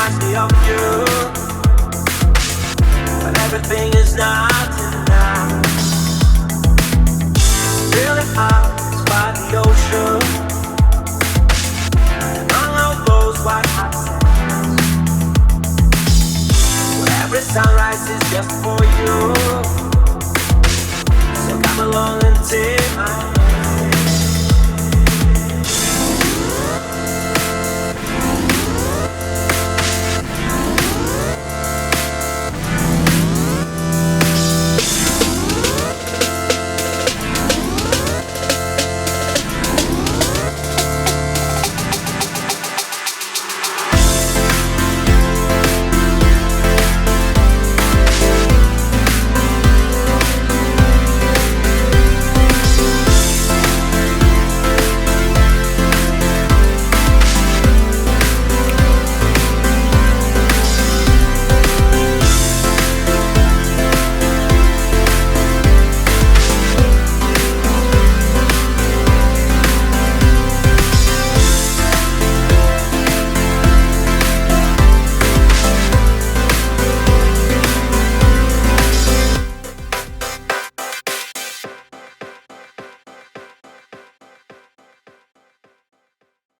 reminds me of you, but everything is not enough. Feeling out by the ocean, among all those white hot sands, where every sunrise is just for you. So come along and take my hand.